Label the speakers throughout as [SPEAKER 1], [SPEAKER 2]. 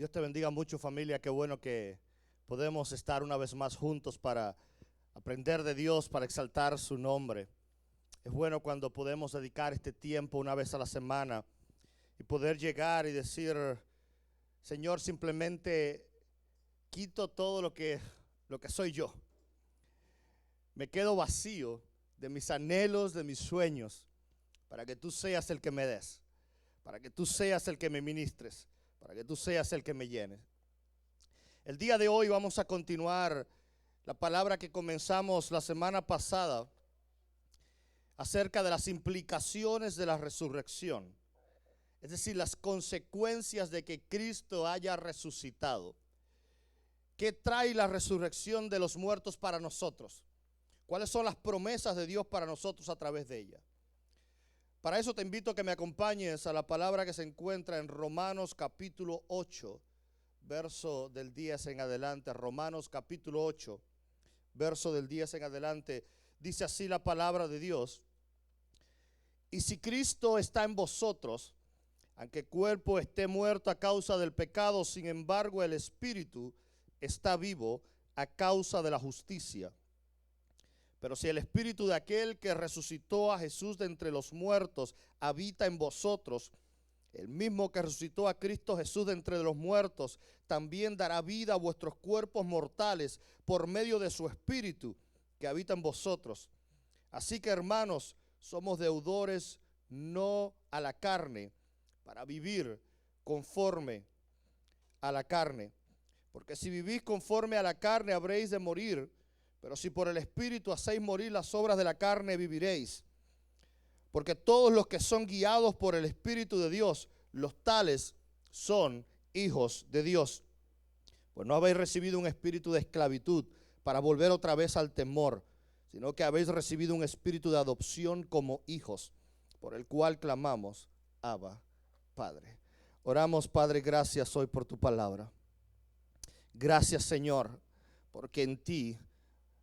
[SPEAKER 1] Dios te bendiga mucho, familia. Qué bueno que podemos estar una vez más juntos para aprender de Dios, para exaltar su nombre. Es bueno cuando podemos dedicar este tiempo una vez a la semana y poder llegar y decir: Señor, simplemente quito todo lo que soy yo. Me quedo vacío de mis anhelos, de mis sueños, para que tú seas el que me des, para que tú seas el que me ministres, para que tú seas el que me llenes. El día de hoy vamos a continuar la palabra que comenzamos la semana pasada acerca de las implicaciones de la resurrección, es decir, las consecuencias de que Cristo haya resucitado. ¿Qué trae la resurrección de los muertos para nosotros? ¿Cuáles son las promesas de Dios para nosotros a través de ella? Para eso te invito a que me acompañes a la palabra que se encuentra en Romanos capítulo 8, verso del 10 en adelante. Romanos capítulo 8, verso del 10 en adelante. Dice así la palabra de Dios: y si Cristo está en vosotros, aunque el cuerpo esté muerto a causa del pecado, sin embargo el espíritu está vivo a causa de la justicia. Pero si el espíritu de aquel que resucitó a Jesús de entre los muertos habita en vosotros, el mismo que resucitó a Cristo Jesús de entre los muertos también dará vida a vuestros cuerpos mortales por medio de su espíritu que habita en vosotros. Así que, hermanos, somos deudores no a la carne, para vivir conforme a la carne. Porque si vivís conforme a la carne, habréis de morir. Pero si por el Espíritu hacéis morir las obras de la carne, viviréis. Porque todos los que son guiados por el Espíritu de Dios, los tales son hijos de Dios. Pues no habéis recibido un espíritu de esclavitud para volver otra vez al temor, sino que habéis recibido un espíritu de adopción como hijos, por el cual clamamos: Abba, Padre. Oramos, Padre, gracias hoy por tu palabra. Gracias, Señor, porque en ti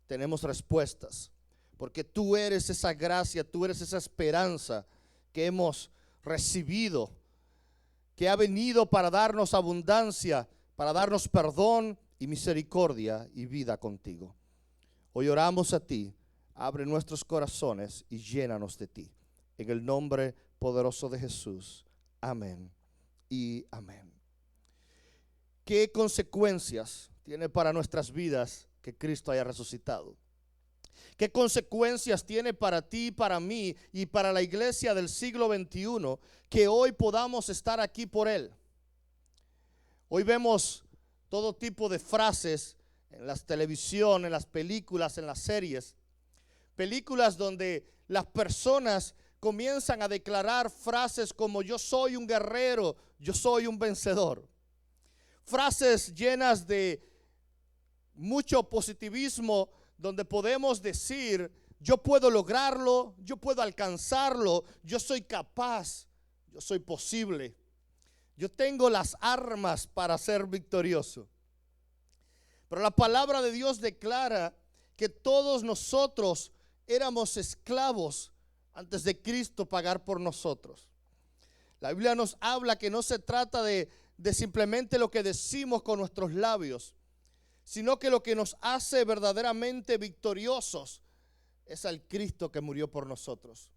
[SPEAKER 1] tenemos respuestas, porque tú eres esa gracia, tú eres esa esperanza que hemos recibido, que ha venido para darnos abundancia, para darnos perdón y misericordia y vida contigo. Hoy oramos a ti, abre nuestros corazones y llénanos de ti. En el nombre poderoso de Jesús. Amén y amén. ¿Qué consecuencias tiene para nuestras vidas que Cristo haya resucitado? ¿Qué consecuencias tiene para ti, para mí y para la iglesia del siglo XXI que hoy podamos estar aquí por Él? Hoy vemos todo tipo de frases en las televisión, en las películas, en las series. Películas donde las personas comienzan a declarar frases como: yo soy un guerrero, yo soy un vencedor. Frases llenas de mucho positivismo, donde podemos decir: yo puedo lograrlo, yo puedo alcanzarlo, yo soy capaz, yo soy posible, yo tengo las armas para ser victorioso. Pero la palabra de Dios declara que todos nosotros éramos esclavos antes de Cristo pagar por nosotros. La Biblia nos habla que no se trata de simplemente lo que decimos con nuestros labios, sino que lo que nos hace verdaderamente victoriosos es el Cristo que murió por nosotros.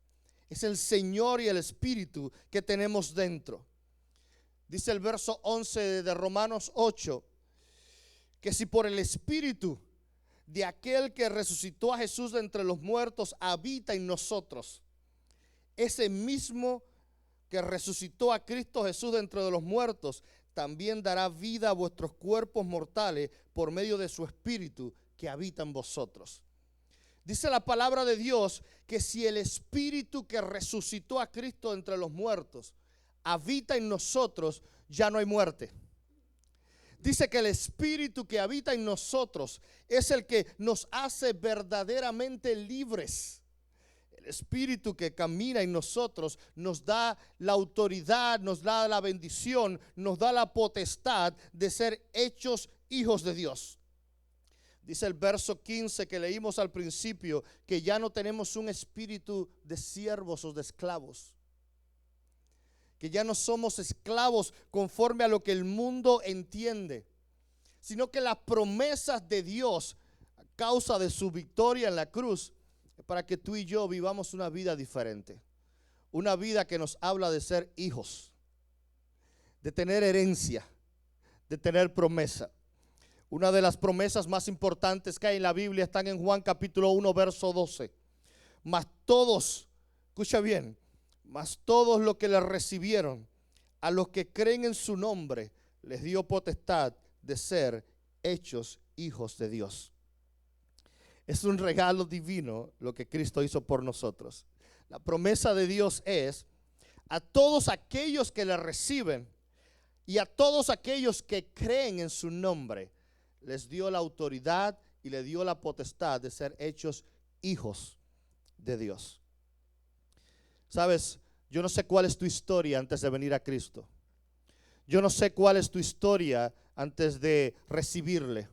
[SPEAKER 1] Es el Señor y el Espíritu que tenemos dentro. Dice el verso 11 de Romanos 8, que si por el Espíritu de aquel que resucitó a Jesús de entre los muertos habita en nosotros, ese mismo que resucitó a Cristo Jesús de entre los muertos también dará vida a vuestros cuerpos mortales por medio de su Espíritu que habita en vosotros. Dice la palabra de Dios que si el Espíritu que resucitó a Cristo entre los muertos habita en nosotros, ya no hay muerte. Dice que el Espíritu que habita en nosotros es el que nos hace verdaderamente libres. El Espíritu que camina en nosotros nos da la autoridad, nos da la bendición, nos da la potestad de ser hechos hijos de Dios. Dice el verso 15 que leímos al principio, que ya no tenemos un espíritu de siervos o de esclavos. que ya no somos esclavos conforme a lo que el mundo entiende, sino que las promesas de Dios a causa de su victoria en la cruz es para que tú y yo vivamos una vida diferente, una vida que nos habla de ser hijos, de tener herencia, de tener promesa. Una de las promesas más importantes que hay en la Biblia están en Juan capítulo 1 verso 12. Mas todos, escucha bien, mas todos los que le recibieron, a los que creen en su nombre, les dio potestad de ser hechos hijos de Dios. Es un regalo divino lo que Cristo hizo por nosotros. La promesa de Dios es a todos aquellos que le reciben y a todos aquellos que creen en su nombre, les dio la autoridad y le dio la potestad de ser hechos hijos de Dios. Sabes, yo no sé cuál es tu historia antes de venir a Cristo. Yo no sé cuál es tu historia antes de recibirle.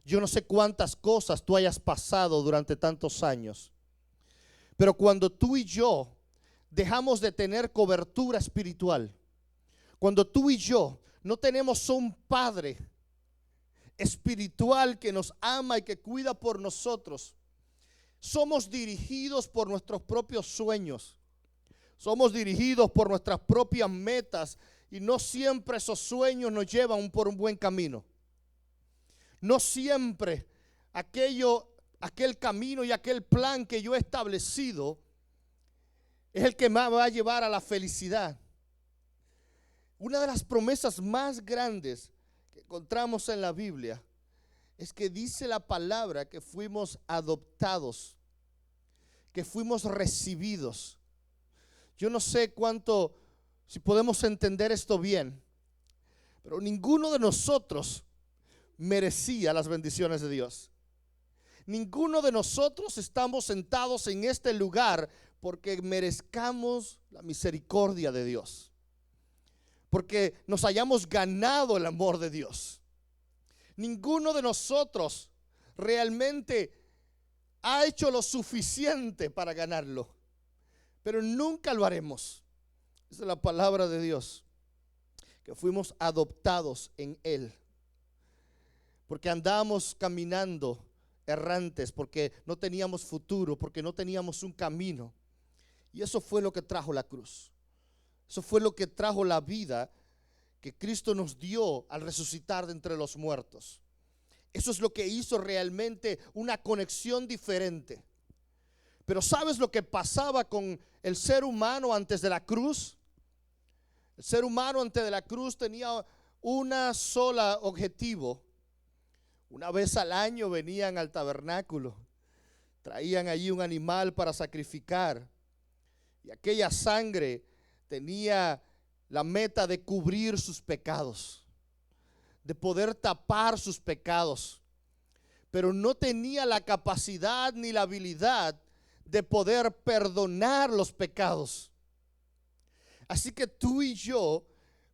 [SPEAKER 1] Yo no sé cuántas cosas tú hayas pasado durante tantos años. Pero cuando tú y yo dejamos de tener cobertura espiritual, cuando tú y yo no tenemos un Padre espiritual que nos ama y que cuida por nosotros, somos dirigidos por nuestros propios sueños, somos dirigidos por nuestras propias metas y no siempre esos sueños nos llevan por un buen camino. No siempre aquel camino y aquel plan que yo he establecido es el que me va a llevar a la felicidad. Una de las promesas más grandes que encontramos en la Biblia es que dice la palabra que fuimos adoptados, que fuimos recibidos. Yo no sé cuánto, si podemos entender esto bien, pero ninguno de nosotros merecía las bendiciones de Dios. Ninguno de nosotros estamos sentados en este lugar porque merezcamos la misericordia de Dios, porque nos hayamos ganado el amor de Dios. Ninguno de nosotros realmente ha hecho lo suficiente para ganarlo, pero nunca lo haremos. Esa es la palabra de Dios, que fuimos adoptados en Él, porque andábamos caminando errantes, porque no teníamos futuro, porque no teníamos un camino. Y eso fue lo que trajo la cruz. Eso fue lo que trajo la vida que Cristo nos dio al resucitar de entre los muertos. Eso es lo que hizo realmente una conexión diferente. Pero ¿sabes lo que pasaba con el ser humano antes de la cruz? El ser humano antes de la cruz tenía una sola objetivo. Una vez al año venían al tabernáculo, traían allí un animal para sacrificar, y aquella sangre tenía la meta de cubrir sus pecados, de poder tapar sus pecados, pero no tenía la capacidad ni la habilidad de poder perdonar los pecados. Así que tú y yo,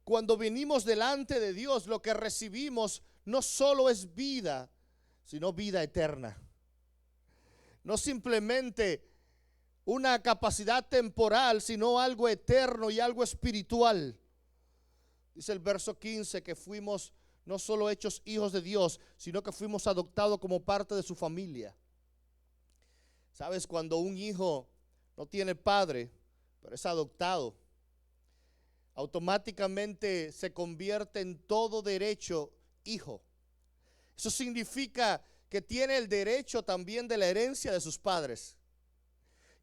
[SPEAKER 1] cuando venimos delante de Dios, lo que recibimos no solo es vida, sino vida eterna. No simplemente una capacidad temporal, sino algo eterno y algo espiritual. Dice el verso 15 que fuimos no solo hechos hijos de Dios, sino que fuimos adoptados como parte de su familia. ¿Sabes? Cuando un hijo no tiene padre, pero es adoptado, automáticamente se convierte en todo derecho hijo. Eso significa que tiene el derecho también de la herencia de sus padres,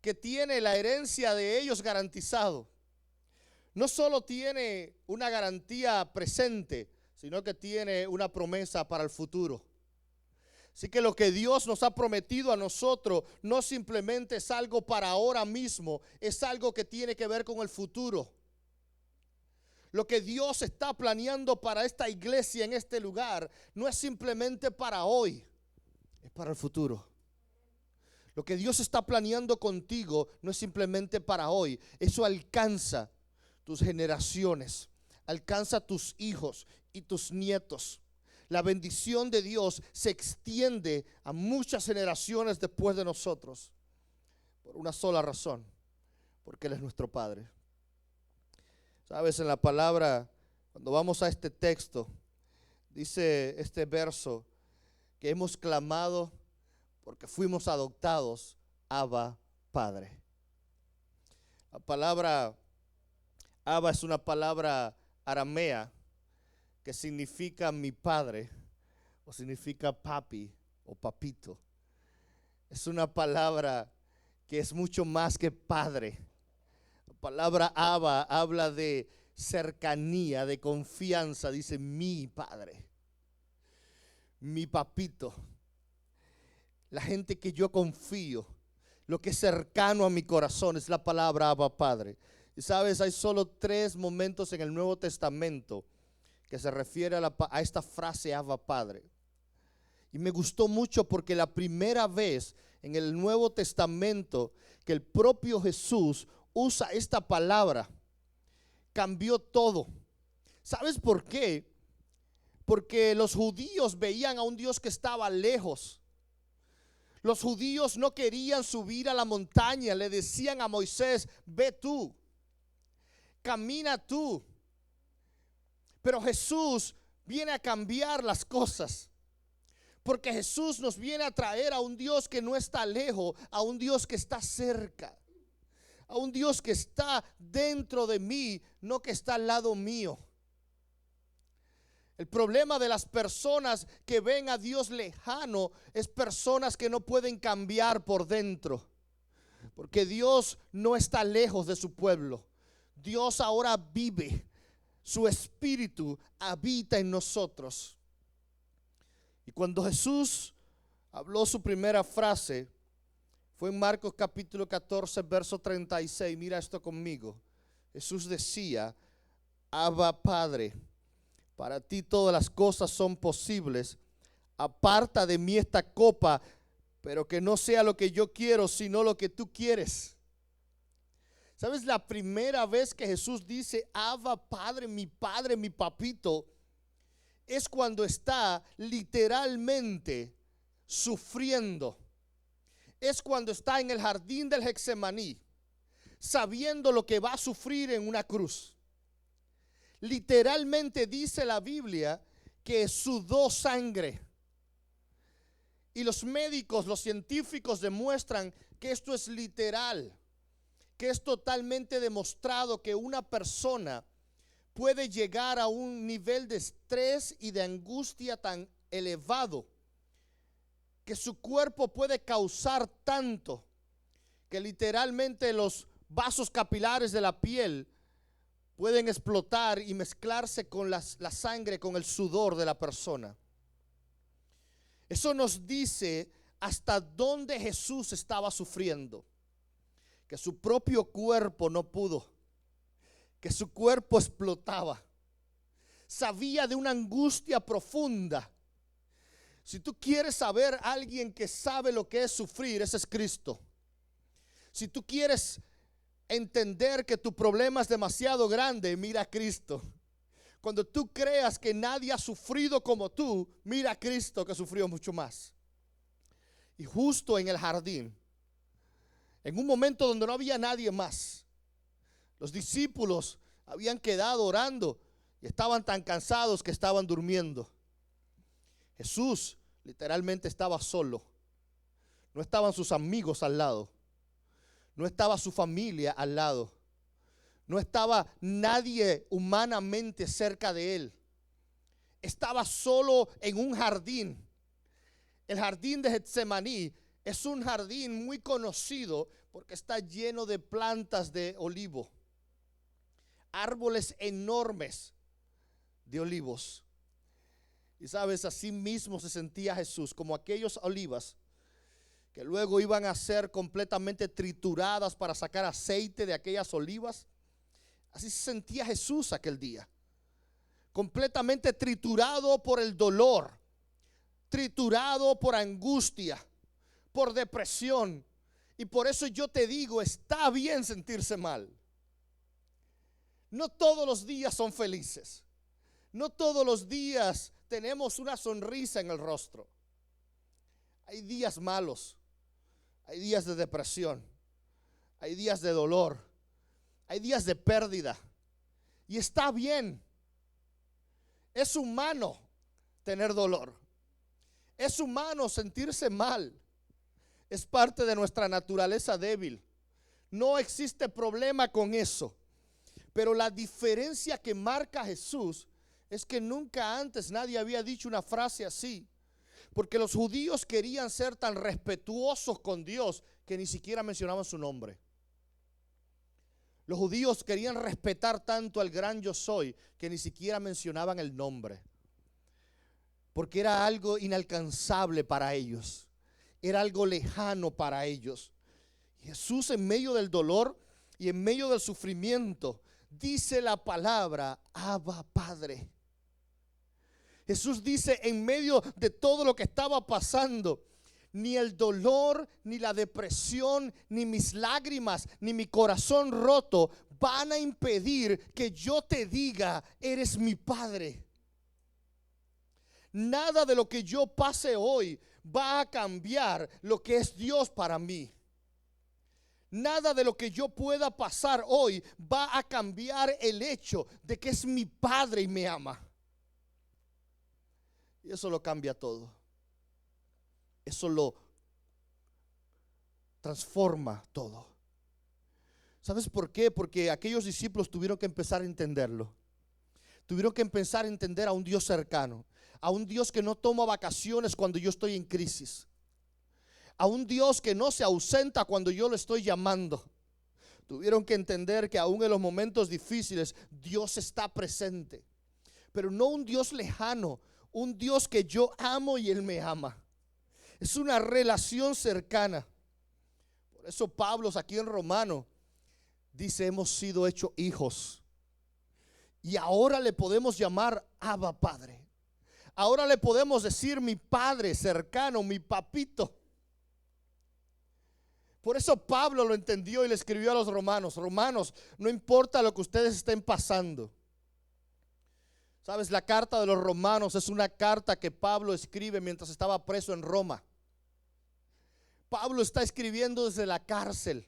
[SPEAKER 1] que tiene la herencia de ellos garantizado. No solo tiene una garantía presente, sino que tiene una promesa para el futuro. Así que lo que Dios nos ha prometido a nosotros no simplemente es algo para ahora mismo, es algo que tiene que ver con el futuro. Lo que Dios está planeando para esta iglesia en este lugar no es simplemente para hoy, es para el futuro. Lo que Dios está planeando contigo no es simplemente para hoy, eso alcanza tus generaciones, alcanza tus hijos y tus nietos. La bendición de Dios se extiende a muchas generaciones después de nosotros, por una sola razón, porque Él es nuestro Padre. Sabes, en la palabra, cuando vamos a este texto, dice este verso que hemos clamado porque fuimos adoptados, Abba, Padre. La palabra Abba es una palabra aramea que significa mi padre o significa papi o papito. Es una palabra que es mucho más que padre. La palabra Abba habla de cercanía, de confianza. Dice mi padre, mi papito. La gente que yo confío, lo que es cercano a mi corazón es la palabra Abba Padre. Y sabes, hay solo 3 momentos en el Nuevo Testamento que se refiere a esta frase Abba Padre. Y me gustó mucho porque la primera vez en el Nuevo Testamento que el propio Jesús usa esta palabra, cambió todo. ¿Sabes por qué? Porque los judíos veían a un Dios que estaba lejos. Los judíos no querían subir a la montaña, le decían a Moisés, ve tú, camina tú. Pero Jesús viene a cambiar las cosas. Porque Jesús nos viene a traer a un Dios que no está lejos, a un Dios que está cerca, a un Dios que está dentro de mí, no que está al lado mío. El problema de las personas que ven a Dios lejano es personas que no pueden cambiar por dentro. Porque Dios no está lejos de su pueblo. Dios ahora vive. Su espíritu habita en nosotros. Y cuando Jesús habló su primera frase, fue en Marcos capítulo 14, verso 36. Mira esto conmigo. Jesús decía, Abba Padre, para ti todas las cosas son posibles. Aparta de mí esta copa, pero que no sea lo que yo quiero, sino lo que tú quieres. ¿Sabes? La primera vez que Jesús dice, Abba Padre, mi papito, es cuando está literalmente sufriendo. Es cuando está en el jardín del Getsemaní, sabiendo lo que va a sufrir en una cruz. Literalmente dice la Biblia que sudó sangre. Y los médicos, los científicos demuestran que esto es literal, que es totalmente demostrado que una persona puede llegar a un nivel de estrés y de angustia tan elevado que su cuerpo puede causar tanto que literalmente los vasos capilares de la piel pueden explotar y mezclarse con la sangre, con el sudor de la persona. Eso nos dice hasta dónde Jesús estaba sufriendo, que su propio cuerpo no pudo, que su cuerpo explotaba. Sabía de una angustia profunda. Si tú quieres saber a alguien que sabe lo que es sufrir, ese es Cristo. Si tú quieres entender que tu problema es demasiado grande, mira a Cristo. Cuando tú creas que nadie ha sufrido como tú, mira a Cristo que sufrió mucho más. Y justo en el jardín, en un momento donde no había nadie más, los discípulos habían quedado orando y estaban tan cansados que estaban durmiendo. Jesús literalmente estaba solo. No estaban sus amigos al lado. No estaba su familia al lado. No estaba nadie humanamente cerca de él. Estaba solo en un jardín. El jardín de Getsemaní es un jardín muy conocido porque está lleno de plantas de olivo. Árboles enormes de olivos. Y sabes, así mismo se sentía Jesús, como aquellos olivas que luego iban a ser completamente trituradas para sacar aceite de aquellas olivas. Así se sentía Jesús aquel día, completamente triturado por el dolor, triturado por angustia, por depresión. Y por eso yo te digo, está bien sentirse mal. No todos los días son felices. No todos los días tenemos una sonrisa en el rostro. Hay días malos. Hay días de depresión. Hay días de dolor. Hay días de pérdida. Y está bien. Es humano tener dolor. Es humano sentirse mal. Es parte de nuestra naturaleza débil. No existe problema con eso. Pero la diferencia que marca Jesús es que nunca antes nadie había dicho una frase así. Porque los judíos querían ser tan respetuosos con Dios que ni siquiera mencionaban su nombre. Los judíos querían respetar tanto al gran yo soy que ni siquiera mencionaban el nombre. Porque era algo inalcanzable para ellos. Era algo lejano para ellos. Jesús, en medio del dolor y en medio del sufrimiento, dice la palabra Abba Padre. Jesús dice, en medio de todo lo que estaba pasando, ni el dolor, ni la depresión, ni mis lágrimas, ni mi corazón roto van a impedir que yo te diga, eres mi Padre. Nada de lo que yo pase hoy va a cambiar lo que es Dios para mí. Nada de lo que yo pueda pasar hoy va a cambiar el hecho de que es mi Padre y me ama. Y eso lo cambia todo. Eso lo transforma todo. ¿Sabes por qué? Porque aquellos discípulos tuvieron que empezar a entenderlo. Tuvieron que empezar a entender a un Dios cercano, a un Dios que no toma vacaciones cuando yo estoy en crisis, a un Dios que no se ausenta cuando yo lo estoy llamando. Tuvieron que entender que aún en los momentos difíciles Dios está presente, pero no un Dios lejano, un Dios que yo amo y Él me ama. Es una relación cercana. Por eso Pablo aquí en Romano dice, hemos sido hechos hijos. Y ahora le podemos llamar Abba Padre. Ahora le podemos decir mi Padre cercano, mi papito. Por eso Pablo lo entendió y le escribió a los romanos. Romanos, no importa lo que ustedes estén pasando. Sabes, la carta de los romanos es una carta que Pablo escribe mientras estaba preso en Roma. Pablo está escribiendo desde la cárcel.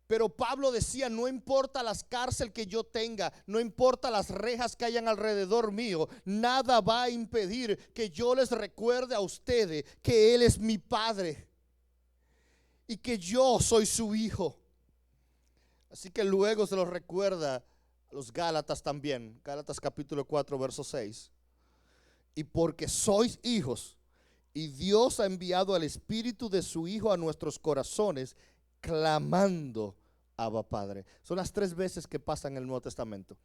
[SPEAKER 1] Pero Pablo decía, no importa las cárceles que yo tenga, no importa las rejas que hayan alrededor mío, nada va a impedir que yo les recuerde a ustedes que Él es mi Padre y que yo soy su hijo. Así que luego se los recuerda a los Gálatas también, Gálatas capítulo 4 verso 6. Y porque sois hijos y Dios ha enviado al Espíritu de su Hijo a nuestros corazones, clamando Abba Padre. Son las 3 veces que pasa en el Nuevo Testamento.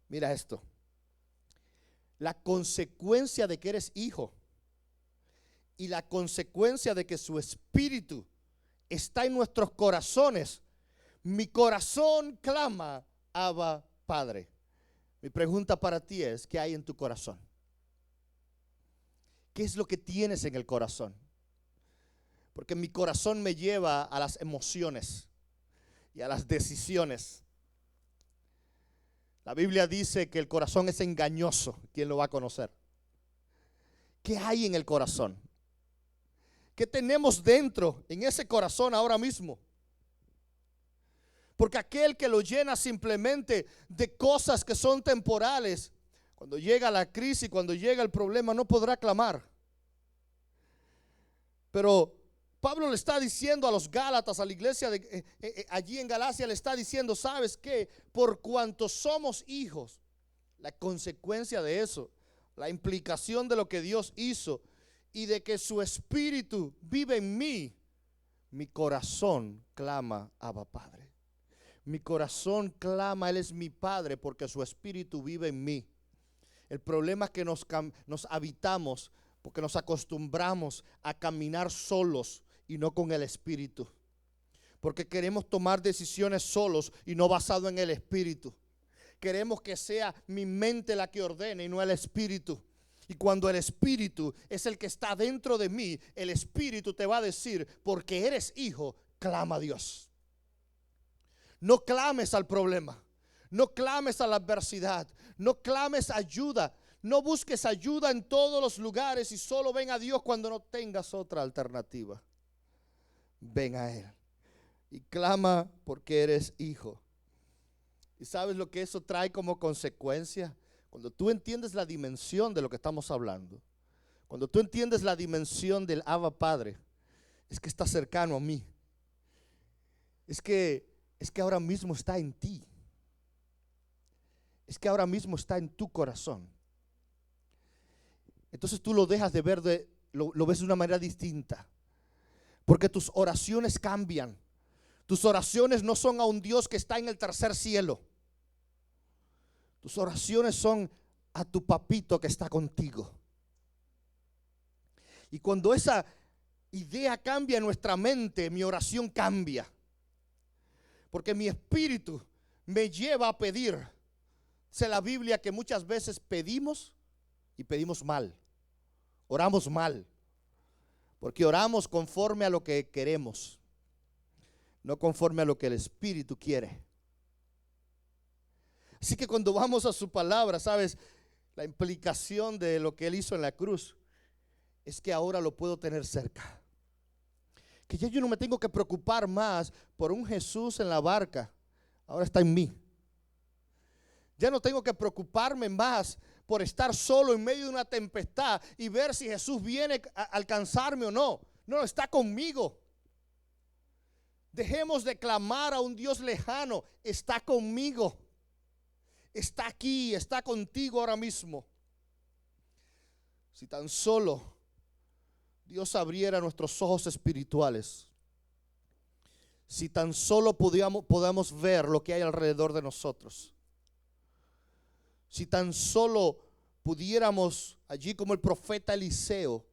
[SPEAKER 1] Mira esto. La consecuencia de que eres hijo y la consecuencia de que su Espíritu está en nuestros corazones. Mi corazón clama Abba Padre. Mi pregunta para ti es, ¿qué hay en tu corazón? ¿Qué es lo que tienes en el corazón? Porque mi corazón me lleva a las emociones y a las decisiones. La Biblia dice que el corazón es engañoso. ¿Quién lo va a conocer? ¿Qué hay en el corazón? ¿Qué tenemos dentro en ese corazón ahora mismo? Porque aquel que lo llena simplemente de cosas que son temporales, cuando llega la crisis, cuando llega el problema, no podrá clamar. Pero Pablo le está diciendo a los Gálatas, a la iglesia allí en Galacia, le está diciendo, ¿sabes qué? Por cuanto somos hijos, la consecuencia de eso, la implicación de lo que Dios hizo y de que su Espíritu vive en mí, mi corazón clama Abba Padre. Mi corazón clama, Él es mi Padre porque su Espíritu vive en mí. El problema es que nos habitamos porque nos acostumbramos a caminar solos y no con el Espíritu. Porque queremos tomar decisiones solos y no basado en el Espíritu. Queremos que sea mi mente la que ordene y no el Espíritu. Y cuando el Espíritu es el que está dentro de mí, el Espíritu te va a decir, porque eres hijo, clama a Dios. No clames al problema, no clames a la adversidad, no clames ayuda, no busques ayuda en todos los lugares y solo ven a Dios cuando no tengas otra alternativa. Ven a Él y clama porque eres hijo. ¿Y sabes lo que eso trae como consecuencia? Cuando tú entiendes la dimensión de lo que estamos hablando, cuando tú entiendes la dimensión del Abba Padre, es que está cercano a mí. Es que ahora mismo está en ti. Es que ahora mismo está en tu corazón. Entonces tú lo dejas de ver, lo ves de una manera distinta. Porque tus oraciones cambian. Tus oraciones no son a un Dios que está en el tercer cielo. Tus oraciones son a tu papito que está contigo. Y cuando esa idea cambia en nuestra mente, mi oración cambia. Porque mi espíritu me lleva a pedir. Dice la Biblia que muchas veces pedimos y pedimos mal. Oramos mal. Porque oramos conforme a lo que queremos, no conforme a lo que el Espíritu quiere. Así que cuando vamos a su palabra, ¿sabes? La implicación de lo que Él hizo en la cruz es que ahora lo puedo tener cerca. Que ya yo no me tengo que preocupar más por un Jesús en la barca. Ahora está en mí. Ya no tengo que preocuparme más por estar solo en medio de una tempestad y ver si Jesús viene a alcanzarme o no. No, está conmigo. Dejemos de clamar a un Dios lejano. Está conmigo. Está aquí, está contigo ahora mismo. Si tan solo Dios abriera nuestros ojos espirituales, si tan solo podamos ver lo que hay alrededor de nosotros, si tan solo pudiéramos, allí como el profeta Eliseo,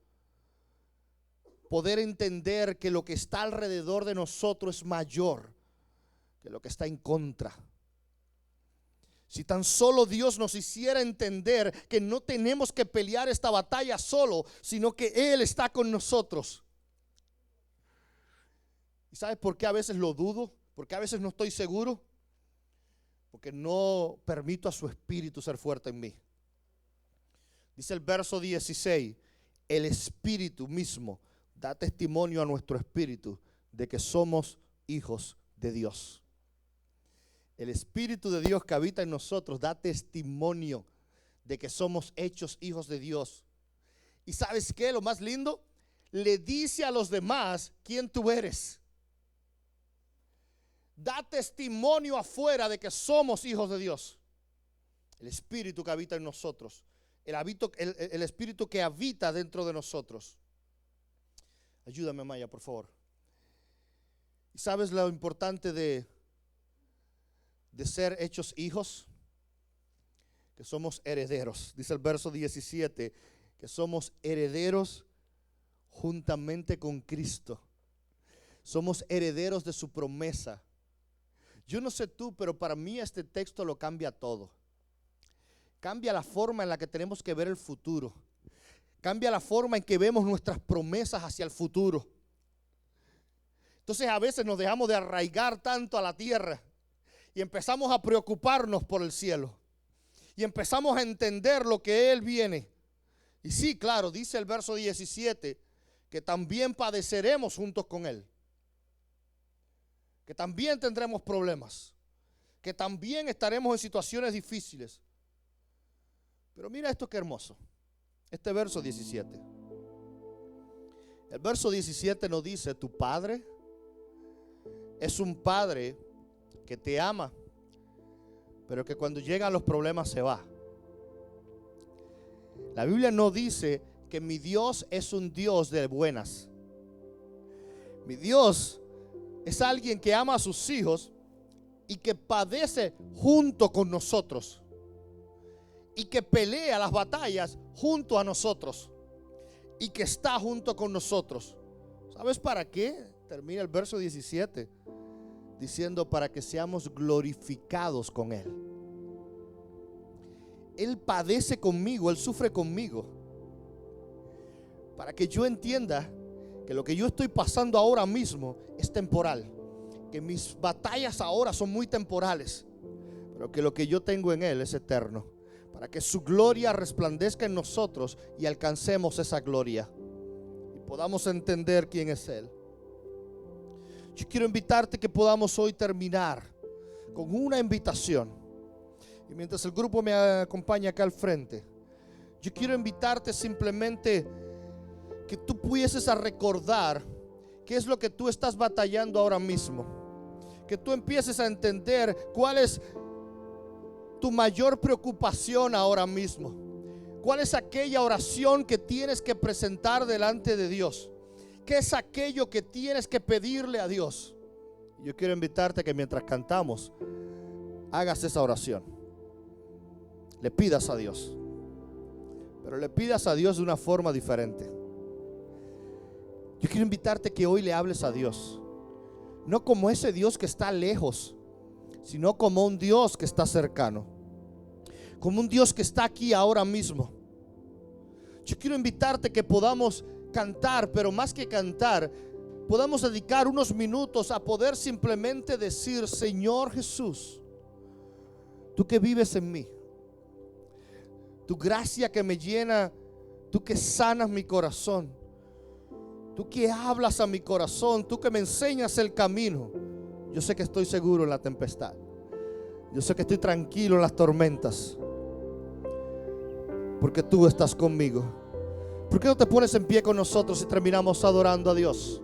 [SPEAKER 1] poder entender que lo que está alrededor de nosotros es mayor que lo que está en contra. Si tan solo Dios nos hiciera entender que no tenemos que pelear esta batalla solo, sino que Él está con nosotros. ¿Y sabes por qué a veces lo dudo? ¿Por qué a veces no estoy seguro? Porque no permito a su Espíritu ser fuerte en mí. Dice el verso 16, el Espíritu mismo da testimonio a nuestro espíritu de que somos hijos de Dios. El Espíritu de Dios que habita en nosotros da testimonio de que somos hechos hijos de Dios. ¿Y sabes qué? Lo más lindo, le dice a los demás quién tú eres. Da testimonio afuera de que somos hijos de Dios. El Espíritu que habita en nosotros. El Espíritu que habita dentro de nosotros. Ayúdame, Maya, por favor. ¿Y sabes lo importante de ser hechos hijos? Que somos herederos. Dice el verso 17, que somos herederos juntamente con Cristo. Somos herederos de su promesa. Yo no sé tú, pero para mí este texto lo cambia todo. Cambia la forma en la que tenemos que ver el futuro. Cambia la forma en que vemos nuestras promesas hacia el futuro. Entonces a veces nos dejamos de arraigar tanto a la tierra y empezamos a preocuparnos por el cielo. Y empezamos a entender lo que Él viene. Y sí, claro, dice el verso 17, que también padeceremos juntos con Él. Que también tendremos problemas. Que también estaremos en situaciones difíciles. Pero mira esto que hermoso. Este verso 17. El verso 17 nos dice, tu Padre es un Padre que te ama, pero que cuando llegan los problemas se va. La Biblia no dice que mi Dios es un Dios de buenas. Mi Dios es alguien que ama a sus hijos y que padece junto con nosotros y que pelea las batallas junto a nosotros y que está junto con nosotros. ¿Sabes para qué? Termina el verso 17 diciendo, para que seamos glorificados con Él. Él padece conmigo, Él sufre conmigo, para que yo entienda que lo que yo estoy pasando ahora mismo es temporal, que mis batallas ahora son muy temporales, pero que lo que yo tengo en Él es eterno, para que su gloria resplandezca en nosotros y alcancemos esa gloria y podamos entender quién es Él. Yo quiero invitarte que podamos hoy terminar con una invitación. Y mientras el grupo me acompaña acá al frente, yo quiero invitarte simplemente que tú pudieses a recordar qué es lo que tú estás batallando ahora mismo. Que tú empieces a entender cuál es tu mayor preocupación ahora mismo. Cuál es aquella oración que tienes que presentar delante de Dios. ¿Qué es aquello que tienes que pedirle a Dios? Yo quiero invitarte que mientras cantamos hagas esa oración. Le pidas a Dios, pero le pidas a Dios de una forma diferente. Yo quiero invitarte que hoy le hables a Dios, no como ese Dios que está lejos, sino como un Dios que está cercano, como un Dios que está aquí ahora mismo. Yo quiero invitarte que podamos cantar, pero más que cantar, podamos dedicar unos minutos a poder simplemente decir: Señor Jesús, tú que vives en mí, tu gracia que me llena, tú que sanas mi corazón, tú que hablas a mi corazón, tú que me enseñas el camino. Yo sé que estoy seguro en la tempestad, yo sé que estoy tranquilo en las tormentas, porque tú estás conmigo. ¿Por qué no te pones en pie con nosotros y terminamos adorando a Dios?